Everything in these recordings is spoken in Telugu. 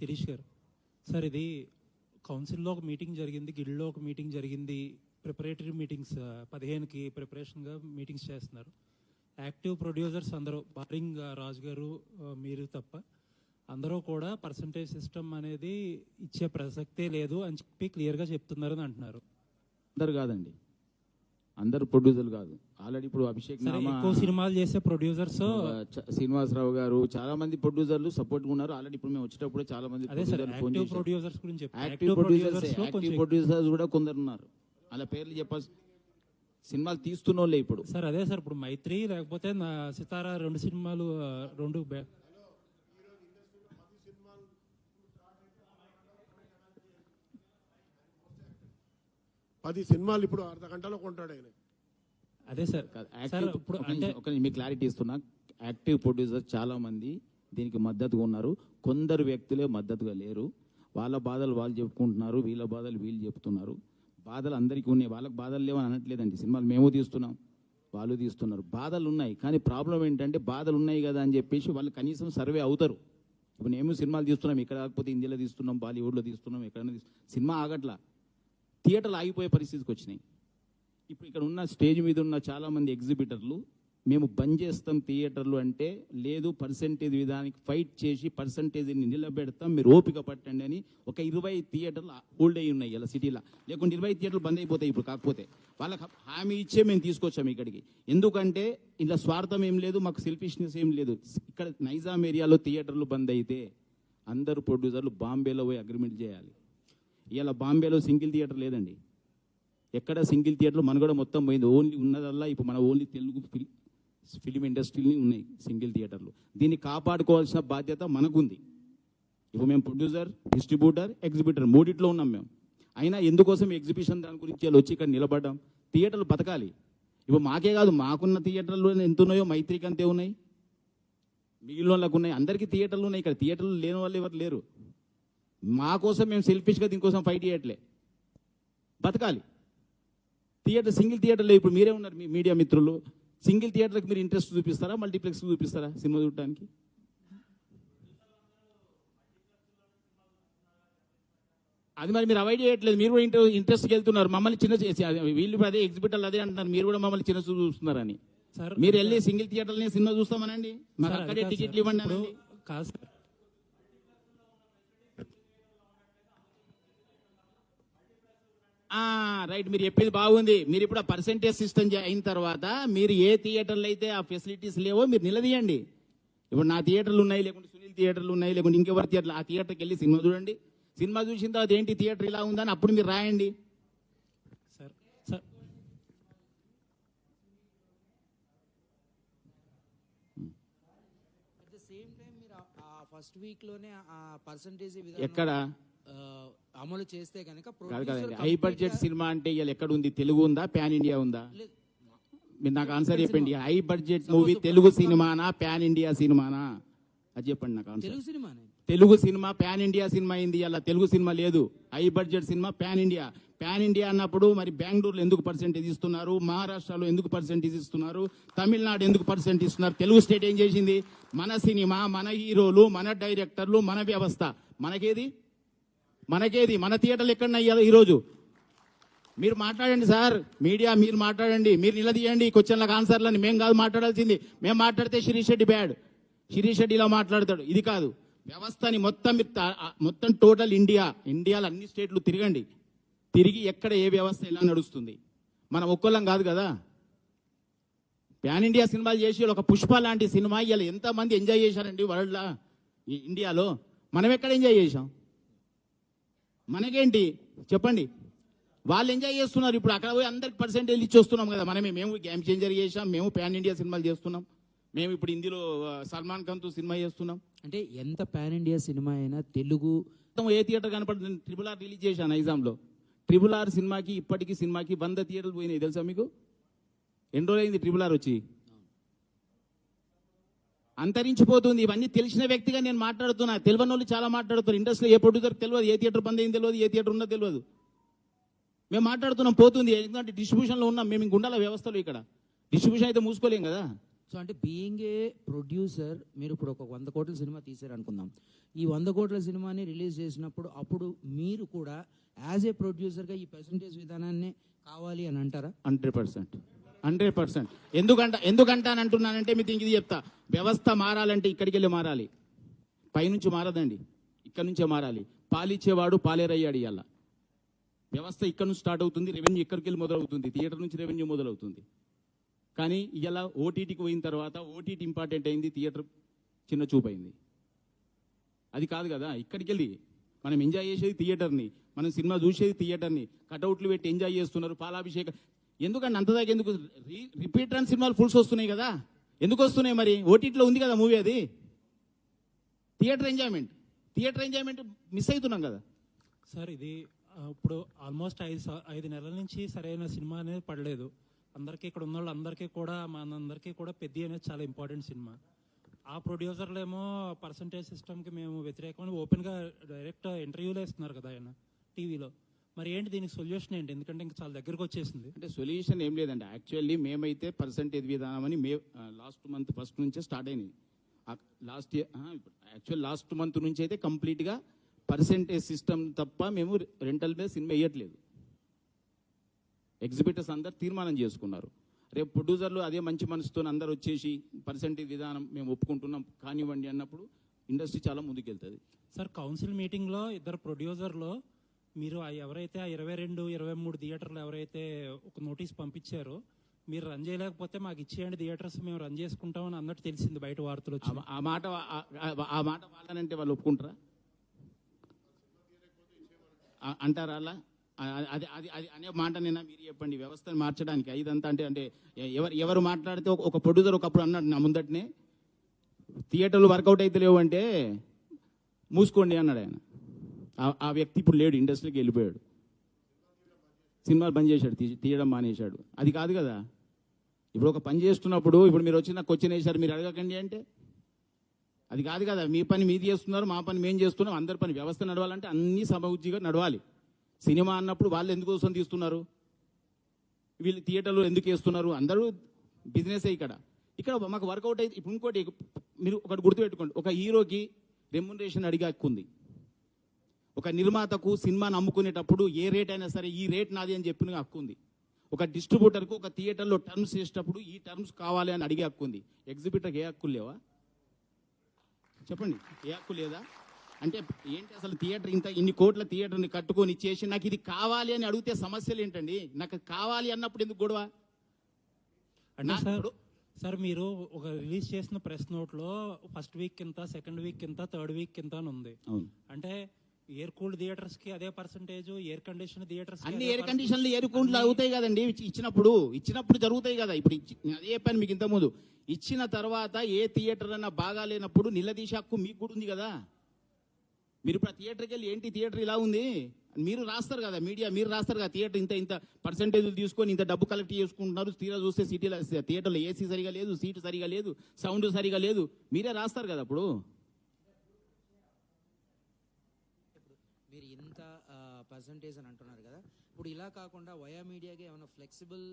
శిరీష్ గారు, సార్ ఇది కౌన్సిల్లో ఒక మీటింగ్ జరిగింది, గిల్డ్లో ఒక మీటింగ్ జరిగింది, ప్రిపరేటరీ మీటింగ్స్ 15కి ప్రిపరేషన్గా మీటింగ్స్ చేస్తున్నారు. యాక్టివ్ ప్రొడ్యూసర్స్ అందరూ బారింగ్ రాజు గారు మీరు తప్ప అందరూ కూడా పర్సంటేజ్ సిస్టమ్ అనేది ఇచ్చే ప్రసక్తే లేదు అని చెప్పి క్లియర్గా చెప్తున్నారని అంటున్నారు. అందరు కాదండి, అందరు ప్రొడ్యూసర్లు కాదు. ఆల్రెడీ ఇప్పుడు అభిషేక్ ఎక్కువ సినిమాలు చేసే ప్రొడ్యూసర్స్ శ్రీనివాసరావు గారు చాలా మంది ప్రొడ్యూసర్లు సపోర్ట్ ఉన్నారు. ఆల్రెడీ ఇప్పుడు మేము వచ్చేటప్పుడు చాలా మంది ప్రొడ్యూసర్స్ గురించి యాక్టివ్ ప్రొడ్యూసర్స్ కూడా కొందరు ఉన్నారు. అలా పేర్లు చెప్పాల్సి సినిమాలు తీస్తున్న వాళ్ళే ఇప్పుడు. సార్ అదే సార్, ఇప్పుడు మైత్రి లేకపోతే నా సితారా 2 సినిమాలు 10 సినిమాలు ఇప్పుడు అర్ధ గంటలో కొంటాడు ఆయన. అదే సార్, ఇప్పుడు మీకు క్లారిటీ ఇస్తున్నా. యాక్టివ్ ప్రొడ్యూసర్స్ చాలా మంది దీనికి మద్దతుగా ఉన్నారు, కొందరు వ్యక్తులే మద్దతుగా లేరు. వాళ్ళ బాధలు వాళ్ళు చెప్పుకుంటున్నారు, వీళ్ళ బాధలు వీళ్ళు చెప్తున్నారు. బాధలు అందరికీ ఉన్నాయి, వాళ్ళకి బాధలు లేవని అనట్లేదండి. సినిమాలు మేము తీస్తున్నాం, వాళ్ళు తీస్తున్నారు, బాధలు ఉన్నాయి. కానీ ప్రాబ్లం ఏంటంటే బాధలు ఉన్నాయి కదా అని చెప్పేసి వాళ్ళు కనీసం సర్వే అవుతారు. ఇప్పుడు మేము సినిమాలు తీస్తున్నాం, ఇక్కడ కాకపోతే ఇండియాలో తీస్తున్నాం, బాలీవుడ్లో తీస్తున్నాం, ఎక్కడైనా సినిమా ఆగట్లా, థియేటర్లు ఆగిపోయే పరిస్థితికి వచ్చినాయి. ఇప్పుడు ఇక్కడ ఉన్న స్టేజ్ మీద ఉన్న చాలామంది ఎగ్జిబిటర్లు మేము బంద్ చేస్తాం థియేటర్లు అంటే, లేదు పర్సంటేజ్ విధానానికి ఫైట్ చేసి పర్సంటేజ్ని నిలబెడతాం, మీరు ఓపిక పట్టండి అని ఒక 20 థియేటర్లు హోల్డ్ అయ్యి ఉన్నాయి ఇలా సిటీలో. లేకుంటే 20 థియేటర్లు బంద్ అయిపోతాయి ఇప్పుడు. కాకపోతే వాళ్ళకి హామీ ఇచ్చే మేము తీసుకొచ్చాము ఇక్కడికి. ఎందుకంటే ఇలా స్వార్థం ఏం లేదు, మాకు సెల్ఫిష్నెస్ ఏం లేదు. ఇక్కడ నైజాం ఏరియాలో థియేటర్లు బంద్ అయితే అందరు ప్రొడ్యూసర్లు బాంబేలో పోయి అగ్రిమెంట్ చేయాలి. ఇలా బాంబేలో సింగిల్ థియేటర్ లేదండి, ఎక్కడ సింగిల్ థియేటర్లు మన కూడా మొత్తం పోయింది. ఓన్లీ ఉన్నదల్లా ఇప్పుడు మన ఓన్లీ తెలుగు ఫిలిం ఇండస్ట్రీని ఉన్నాయి సింగిల్ థియేటర్లు. దీన్ని కాపాడుకోవాల్సిన బాధ్యత మనకుంది. ఇప్పుడు మేము ప్రొడ్యూసర్, డిస్ట్రిబ్యూటర్, ఎగ్జిబిటర్ మూడిట్లో ఉన్నాం మేము. అయినా ఎందుకోసం ఎగ్జిబిషన్ దాని గురించి వచ్చి ఇక్కడ నిలబడ్డాం. థియేటర్లు బతకాలి. ఇప్పుడు మాకే కాదు, మాకున్న థియేటర్లు ఎంత ఉన్నాయో మైత్రికి అంతే ఉన్నాయి, మిగిలిన వాళ్ళకు ఉన్నాయి, అందరికీ థియేటర్లు ఉన్నాయి. ఇక్కడ థియేటర్లు లేని వాళ్ళు ఎవరు లేరు. మా కోసం మేము సెల్ఫిష్గా దీనికోసం ఫైట్ చేయట్లే, బతకాలి. థియేటర్ సింగిల్ థియేటర్లో ఇప్పుడు మీరే ఉన్నారు, మీ మీడియా మిత్రులు, సింగిల్ థియేటర్కి మీరు ఇంట్రెస్ట్ చూపిస్తారా, మల్టీప్లెక్స్ చూపిస్తారా సినిమా చూడటానికి? అది మరి మీరు అవాయిడ్ చేయట్లేదు, మీరు కూడా ఇంట్రెస్ట్కి వెళ్తున్నారు. మమ్మల్ని చిన్న వీళ్ళు అదే ఎగ్జిబిటర్లు అదే అంటున్నారు, మీరు కూడా మమ్మల్ని చిన్న చూస్తున్నారని. మీరు వెళ్ళి సింగిల్ థియేటర్ని సినిమా చూస్తామనండి, మాకు అక్కడే టికెట్లు ఇవ్వండి. కాదు సార్, రైట్, మీరు చెప్పేది బాగుంది. మీరు ఇప్పుడు ఆ పర్సెంటేజ్ సిస్టమ్ అయిన తర్వాత మీరు ఏ థియేటర్లు అయితే ఆ ఫెసిలిటీస్ లేవో మీరు నిలదీయండి. ఇప్పుడు నా థియేటర్లు ఉన్నాయి, లేకుంటే సునీల్ థియేటర్లు ఉన్నాయి, లేకుంటే ఇంకెవరి థియేటర్లు, ఆ థియేటర్కి వెళ్ళి సినిమా చూడండి. సినిమా చూసిన తర్వాత ఏంటి థియేటర్ ఇలా ఉందని అప్పుడు మీరు రాయండి. సార్ సార్ ఫస్ట్ వీక్ లోనే ఆ పర్సంటేజ్ ఎక్కడ అమలు చేస్తే కనుక హై బడ్జెట్ సినిమా అంటే ఇవాళ ఎక్కడ ఉంది? తెలుగు ఉందా, ప్యాన్ ఇండియా ఉందా? మీరు నాకు ఆన్సర్ చెప్పండి. హై బడ్జెట్ మూవీ తెలుగు సినిమానా, ప్యాన్ ఇండియా సినిమానా? అది చెప్పండి నాకు answer. Telugu cinema pan India cinema అయింది, ఇలా తెలుగు సినిమా లేదు. High budget cinema pan India. Pan India అన్నప్పుడు మరి బెంగళూరులో ఎందుకు పర్సెంటేజ్ ఇస్తున్నారు, మహారాష్ట్రలో ఎందుకు పర్సెంటేజ్ ఇస్తున్నారు, తమిళనాడు ఎందుకు పర్సెంటేజ్ ఇస్తున్నారు? తెలుగు స్టేట్ ఏం చేసింది? మన సినిమా, మన హీరోలు, మన డైరెక్టర్లు, మన వ్యవస్థ. మనకేది మన థియేటర్లు ఎక్కడన్నా ఈరోజు? మీరు మాట్లాడండి సార్, మీడియా మీరు మాట్లాడండి, మీరు నిలదీయండి క్వశ్చన్లకు ఆన్సర్లని. మేము కాదు మాట్లాడాల్సింది. మేము మాట్లాడితే శిరీష్ రెడ్డి బ్యాడ్, శిరీష్ రెడ్డి ఇలా మాట్లాడతాడు. ఇది కాదు, వ్యవస్థని మొత్తం టోటల్ ఇండియాలో అన్ని స్టేట్లు తిరగండి, తిరిగి ఎక్కడ ఏ వ్యవస్థ ఎలా నడుస్తుంది. మనం ఒక్కళ్ళం కాదు కదా. ప్యాన్ ఇండియా సినిమాలు చేసి ఒక పుష్ప లాంటి సినిమా ఇలా ఎంతమంది ఎంజాయ్ చేశారండి వరల్డ్లో, ఇండియాలో. మనం ఎక్కడ ఎంజాయ్ చేశాం? మనకేంటి చెప్పండి? వాళ్ళు ఎంజాయ్ చేస్తున్నారు. ఇప్పుడు అక్కడ పోయి అందరికి పర్సెంటేజ్ ఇచ్చి వస్తున్నాం కదా. మేము గేమ్ చేంజర్ చేసాం, మేము ప్యాన్ ఇండియా సినిమాలు చేస్తున్నాం, మేము ఇప్పుడు హిందీలో సల్మాన్ ఖాన్తో సినిమా చేస్తున్నాం. అంటే ఎంత పాన్ ఇండియా సినిమా అయినా తెలుగు ఏ థియేటర్ కనపడుతుంది? RRR రిలీజ్ చేశాను నైజాంలో. RRR సినిమాకి ఇప్పటికీ సినిమాకి 100 థియేటర్లు పోయినాయి తెలుసా మీకు? ఎన్ని రోజులు అయింది RRR వచ్చి? అంతరించిపోతుంది. ఇవన్నీ తెలిసిన వ్యక్తిగా నేను మాట్లాడుతున్నా. తెలియని వాళ్ళు చాలా మాట్లాడుతున్నారు. ఇండస్ట్రీలో ఏ ప్రొడ్యూసర్ తెలియదు, ఏ థియేటర్ బంద్ అయింది తెలియదు, ఏ థియేటర్ ఉందో తెలియదు. మేము మాట్లాడుతున్నాం, పోతుంది. ఎందుకంటే డిస్ట్రిబ్యూషన్లో ఉన్నాం మేము, గుండాల వ్యవస్థలో. ఇక్కడ డిస్ట్రిబ్యూషన్ అయితే మూసుకోలేం కదా. సో అంటే బీయింగ్ ఏ ప్రొడ్యూసర్ మీరు ఇప్పుడు ఒక 100 కోట్ల సినిమా తీశారు అనుకుందాం. ఈ 100 కోట్ల సినిమాని రిలీజ్ చేసినప్పుడు అప్పుడు మీరు కూడా యాజ్ ఏ ప్రొడ్యూసర్గా ఈ పర్సంటేజ్ విధానాన్ని కావాలి అని అంటారా? 100%. ఎందుకంటానంటున్నానంటే మీకు ఇది చెప్తా. వ్యవస్థ మారాలంటే ఇక్కడికి వెళ్ళి మారాలి, పైనుంచి మారదండి, ఇక్కడ నుంచే మారాలి. పాలిచ్చేవాడు పాలేరయ్యాడు. ఇవాళ వ్యవస్థ ఇక్కడ నుంచి స్టార్ట్ అవుతుంది, రెవెన్యూ ఇక్కడికి వెళ్ళి మొదలవుతుంది, థియేటర్ నుంచి రెవెన్యూ మొదలవుతుంది. కానీ ఇలా ఓటీటీకి పోయిన తర్వాత ఓటీటీ ఇంపార్టెంట్ అయింది, థియేటర్ చిన్న చూపైంది. అది కాదు కదా. ఇక్కడికి వెళ్ళి మనం ఎంజాయ్ చేసేది థియేటర్ని, మనం సినిమా చూసేది థియేటర్ని. కటౌట్లు పెట్టి ఎంజాయ్ చేస్తున్నారు, పాలాభిషేకం. ఎందుకంటే అంతదాకా ఎందుకు? రిపీట్ రన్ సినిమాలు ఫుల్స్ వస్తున్నాయి కదా. ఎందుకు వస్తున్నాయి మరి? ఓటీటీలో ఉంది కదా మూవీ. అది థియేటర్ ఎంజాయ్మెంట్ మిస్ అవుతున్నాం కదా సార్. ఇది ఇప్పుడు ఆల్మోస్ట్ 5 నెలల నుంచి సరైన సినిమా అనేది పడలేదు. అందరికీ ఇక్కడ ఉన్న వాళ్ళందరికీ కూడా, మనందరికీ కూడా పెద్ద అనేది చాలా ఇంపార్టెంట్ సినిమా. ఆ ప్రొడ్యూసర్లేమో పర్సంటేజ్ సిస్టమ్కి మేము వ్యతిరేకమని ఓపెన్గా డైరెక్ట్ ఇంటర్వ్యూలో ఇస్తున్నారు కదా ఆయన టీవీలో. మరి ఏంటి దీనికి సొల్యూషన్ ఏంటి? ఎందుకంటే ఇంకా చాలా దగ్గరకు వచ్చేసింది. అంటే సొల్యూషన్ ఏం లేదండి. యాక్చువల్లీ మేమైతే పర్సంటేజ్ విధానం అని లాస్ట్ మంత్ ఫస్ట్ నుంచే స్టార్ట్ అయింది. లాస్ట్ మంత్ నుంచి అయితే కంప్లీట్గా పర్సంటేజ్ సిస్టమ్ తప్ప మేము రెంటల్ మీద సినిమా వేయట్లేదు. ఎగ్జిబిటర్స్ అందరు తీర్మానం చేసుకున్నారు. రేపు ప్రొడ్యూసర్లు అదే మంచి మనసుతో అందరు వచ్చేసి పర్సంటేజ్ విధానం మేము ఒప్పుకుంటున్నాం కానివ్వండి అన్నప్పుడు ఇండస్ట్రీ చాలా ముందుకెళ్తుంది. సార్, కౌన్సిల్ మీటింగ్లో ఇద్దరు ప్రొడ్యూసర్లో మీరు ఎవరైతే 22, 23 థియేటర్లు ఎవరైతే ఒక నోటీస్ పంపించారో, మీరు రన్ చేయలేకపోతే మాకు ఇచ్చేయండి థియేటర్స్, మేము రన్ చేసుకుంటామని అన్నట్టు తెలిసింది బయట వార్తలు వచ్చి. ఆ మాట వాళ్ళనంటే వాళ్ళు ఒప్పుకుంటారా? అంటారా అలా? అది అది అది అనే మాట నిన్న మీరు చెప్పండి. వ్యవస్థను మార్చడానికి ఇదంతా అంటే ఎవరు మాట్లాడితే ఒక ప్రొడ్యూసర్ ఒకప్పుడు అన్నాడు నా ముందటనే, థియేటర్లు వర్కౌట్ అయితే లేవు అంటే మూసుకోండి అన్నాడు ఆయన. ఆ వ్యక్తి ఇప్పుడు లేడు, ఇండస్ట్రీకి వెళ్ళిపోయాడు, సినిమాలు బంద్ చేశాడు, తీయడం మానేశాడు. అది కాదు కదా. ఇప్పుడు ఒక పని చేస్తున్నప్పుడు ఇప్పుడు మీరు వచ్చి నాకు క్వశ్చన్ వేశారు, మీరు అడగకండి అంటే అది కాదు కదా. మీ పని మీది చేస్తున్నారు, మా పని మేము చేస్తున్నాం. అందరి పని వ్యవస్థ నడవాలంటే అన్ని సమఉజ్జిగా నడవాలి. సినిమా అన్నప్పుడు వాళ్ళు ఎందుకోసం తీస్తున్నారు, వీళ్ళు థియేటర్లో ఎందుకు వేస్తున్నారు? అందరూ బిజినెస్ ఇక్కడ మాకు వర్కౌట్ అయితే. ఇప్పుడు ఇంకోటి మీరు ఒకటి గుర్తుపెట్టుకోండి, ఒక హీరోకి రెమ్యునరేషన్ అడిగే హక్కు ఉంది. ఒక నిర్మాతకు సినిమాను అమ్ముకునేటప్పుడు ఏ రేట్ అయినా సరే ఈ రేట్ నాది అని చెప్పిన హక్కు ఉంది. ఒక డిస్ట్రిబ్యూటర్కు ఒక థియేటర్లో టర్మ్స్ చేసేటప్పుడు ఈ టర్మ్స్ కావాలి అని అడిగే హక్కు ఉంది. ఎగ్జిబిటర్కి ఏ హక్కులు లేవా చెప్పండి? ఏ హక్కు లేదా? అంటే ఏంటి అసలు? థియేటర్ ఇన్ని కోట్ల థియేటర్ని కట్టుకొని చేసి నాకు ఇది కావాలి అని అడిగితే సమస్యలు ఏంటండి? నాకు కావాలి అన్నప్పుడు ఎందుకు గొడవ? అంటే సార్ మీరు ఒక రిలీజ్ చేసిన ప్రెస్ నోట్లో ఫస్ట్ వీక్ కింద, సెకండ్ వీక్ కింద, థర్డ్ వీక్ కింద అని ఉంది. అంటే ఎయిర్ కూల్డ్ థియేటర్స్ కి అదే పర్సంటేజ్, ఎయిర్ కండిషన్ థియేటర్స్ అన్ని ఎయిర్ కండిషన్లు ఎయిర్ కూల్డ్ అవుతాయి కదండి. ఇచ్చినప్పుడు జరుగుతాయి కదా. ఇప్పుడు అదే చెప్పాను మీకు ఇంతకుముందు. ఇచ్చిన తర్వాత ఏ థియేటర్ అన్నా బాగాలేనప్పుడు నిలదీసే హక్కు మీకు కూడా ఉంది కదా. మీరు ఇప్పుడు ఆ థియేటర్కి వెళ్ళి ఏంటి థియేటర్ ఇలా ఉంది మీరు రాస్తారు కదా, మీడియా మీరు రాస్తారు కదా, థియేటర్ ఇంత పర్సంటేజ్లు తీసుకొని ఇంత డబ్బు కలెక్ట్ చేసుకుంటున్నారు, తీరా చూస్తే సిటీలో థియేటర్లో ఏసీ సరిగా లేదు, సీటు సరిగా లేదు, సౌండ్ సరిగా లేదు, మీరే రాస్తారు కదా. అప్పుడు మీరు ఇంత పర్సంటేజ్ అని అంటున్నారు కదా, ఇప్పుడు ఇలా కాకుండా వయా మీడియాకి ఏమైనా ఫ్లెక్సిబుల్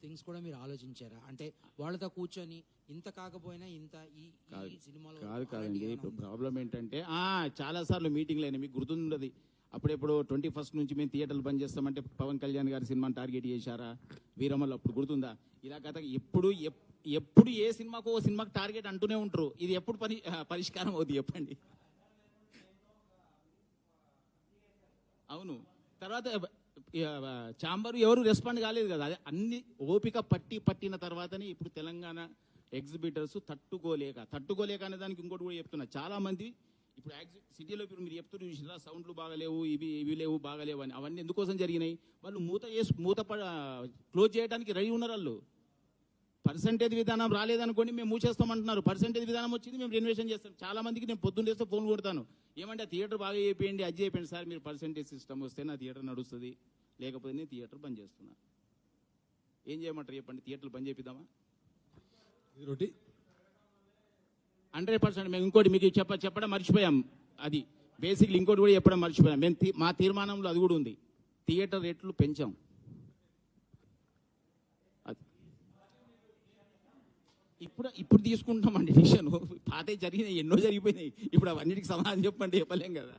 థింగ్స్ కూడా మీరు ఆలోచించారా? అంటే వాళ్ళతో కూర్చొని ఇంత కాకపోయినా ఇంత ఈ సినిమాలో కాదండి. ఇప్పుడు ప్రాబ్లం ఏంటంటే చాలా సార్లు మీటింగ్లు అయినా మీకు గుర్తుండదు. అప్పుడెప్పుడు 21st నుంచి మేము థియేటర్లు బంద్ చేస్తామంటే పవన్ కళ్యాణ్ గారి సినిమాని టార్గెట్ చేశారా? వీరమ్మలు అప్పుడు గుర్తుందా? ఇలా కథ ఎప్పుడు ఏ సినిమాకు ఓ సినిమాకి టార్గెట్ అంటూనే ఉంటారు. ఇది ఎప్పుడు పరిష్కారం అవుతుంది చెప్పండి? అవును. తర్వాత ఛాంబర్ ఎవరు రెస్పాండ్ కాలేదు కదా. అదే అన్ని ఓపిక పట్టిన తర్వాతనే ఇప్పుడు తెలంగాణ ఎగ్జిబిటర్స్ తట్టుకోలేక అనే దానికి ఇంకోటి కూడా చెప్తున్నా. చాలా మంది ఇప్పుడు సిటీలో ఇప్పుడు మీరు చెప్తున్నారు చూసినా సౌండ్లు బాగలేవు, ఇవి లేవు, బాగలేవు అని. అవన్నీ ఎందుకోసం జరిగినాయి? వాళ్ళు మూత క్లోజ్ చేయడానికి రెడీ ఉన్నారు. వాళ్ళు పర్సంటేజ్ విధానం రాలేదనుకోండి మేము మూసేస్తామంటున్నారు. పర్సంటేజ్ విధానం వచ్చింది మేము రెన్యువేషన్ చేస్తాం. చాలా మందికి నేను పొద్దున్న చేస్తే ఫోన్ కొడతాను, ఏమంటే థియేటర్ బాగా అయిపోయింది, అది అయిపోయింది సార్, మీరు పర్సంటేజ్ సిస్టమ్ వస్తే నా థియేటర్ నడుస్తుంది, లేకపోతే నేను థియేటర్ బంద్ చేస్తున్నా. ఏం చేయమంటారు చెప్పండి? థియేటర్లు బంద్ చేపిద్దామా? 100%. మేము ఇంకోటి మీకు చెప్పడం మర్చిపోయాం. అది బేసిక్లీ ఇంకోటి కూడా చెప్పడం మర్చిపోయాం. మేము మా తీర్మానంలో అది కూడా ఉంది, థియేటర్ రేట్లు పెంచాం. ఇప్పుడు తీసుకుంటామండి డిసిషన్. పాత జరిగినాయి, ఎన్నో జరిగిపోయినాయి. ఇప్పుడు అవన్నిటికి సమాధానం చెప్పండి, చెప్పలేం కదా.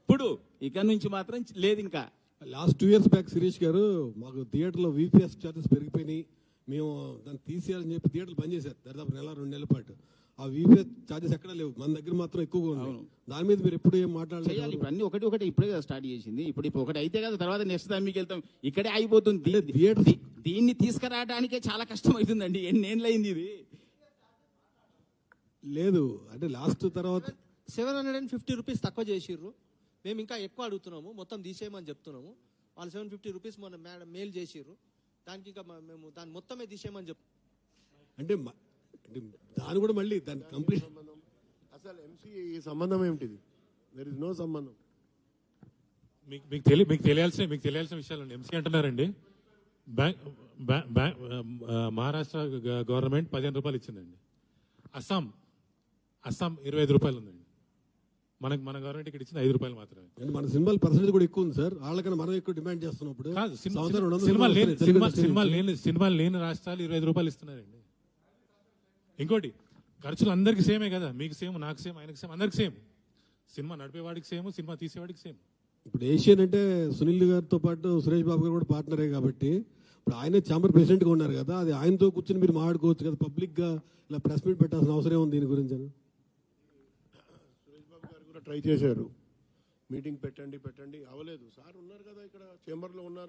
ఇప్పుడు ఇక నుంచి మాత్రం లేదు. ఇంకా లాస్ట్ 2 years బ్యాక్ శిరీష్ గారు మాకు థియేటర్లో VPS ఛార్జెస్ పెరిగిపోయినాయి, మేము దాన్ని తీసేయాలని చెప్పి థియేటర్లు బంద్ చేశారు దాదాపు 1-2 నెలల పాటు. ఆ VPS ఛార్జెస్ ఎక్కడ లేవు, మన దగ్గర మాత్రం ఎక్కువగా ఉన్నాయి. దాని మీద మీరు ఎప్పుడు ఏం చేయాలి. మాట్లాడలేదు. ఇప్పుడు అన్ని ఒకటి ఇప్పుడే కదా స్టార్ట్ చేసింది. ఇప్పుడు ఒకటి అయితే కదా తర్వాత నెక్స్ట్ దాని మీకు వెళ్తాం. ఇక్కడే అయిపోతుంది. దీన్ని తీసుకురావడానికే చాలా కష్టం అవుతుందండి. ఎన్నేళ్ళు అయింది ఇది. లేదు అంటే లాస్ట్ తర్వాత 750 రూపీస్ తక్కువ చేసిర్రు, మేము ఇంకా ఎక్కువ అడుగుతున్నాము, మొత్తం తీసేయమని చెప్తున్నాము. వాళ్ళు 750 రూపీస్ మొన్న మేడం మెయిల్ చేసిర్రు, దానికి ఇంకా మేము దాన్ని మొత్తమే తీసేయమని చెప్తాం. అంటే దాని కూడా మళ్ళీ దాని కంప్లీట్ అసలు ఎంసీ ఈ సంబంధం ఏమిటిది? దెర్ ఇస్ నో సంబంధం. మీకు తెలియాల్సిన విషయాలు ఎంసీ అంటున్నారండి. మహారాష్ట్ర గవర్నమెంట్ 15 రూపాయలు ఇచ్చిందండి. అస్సాం 25 రూపాయలు ఉందండి. మన గవర్నమెంట్ ఇక్కడ ఇచ్చింది 5 రూపాయలు మాత్రమే. అంటే మన సినిమాల పర్సెంటేజ్ కూడా ఎక్కువ ఉంది సార్, వాళ్ళకన్నా మనం ఎక్కువ డిమాండ్ చేస్తున్నప్పుడు. కాదు, సంవత్సరం 200 సినిమాలు లేని రాష్ట్రాలు 25 రూపాయలు ఇస్తున్నారండి. ఇంకోటి ఖర్చులు అందరికి సేమే కదా, మీకు సేమ్, నాకు సేమ్, ఆయనకి సేమ్, అందరికి సేమ్. సినిమా నడిపేవాడికి సేమ్, సినిమా తీసేవాడికి సేమ్. ఇప్పుడు ఏషియన్ అంటే సునీల్ గారితో పాటు సురేష్ బాబు గారు కూడా పార్ట్నరే కాబట్టి ఇప్పుడు ఆయన ఛాంబర్ ప్రెసిడెంట్ గా ఉన్నారు కదా, అది ఆయనతో కూర్చొని మీరు మాట్లాడుకోవచ్చు కదా. పబ్లిక్ గా ఇలా ప్రెస్ మీట్ పెట్టాల్సిన అవసరం ఉంది దీని గురించి అని. సురేష్ బాబు గారు కూడా ట్రై చేశారు, మీటింగ్ పెట్టండి అవ్వలేదు. సార్ ఉన్నారు కదా ఇక్కడ చేంబర్లో ఉన్నారు,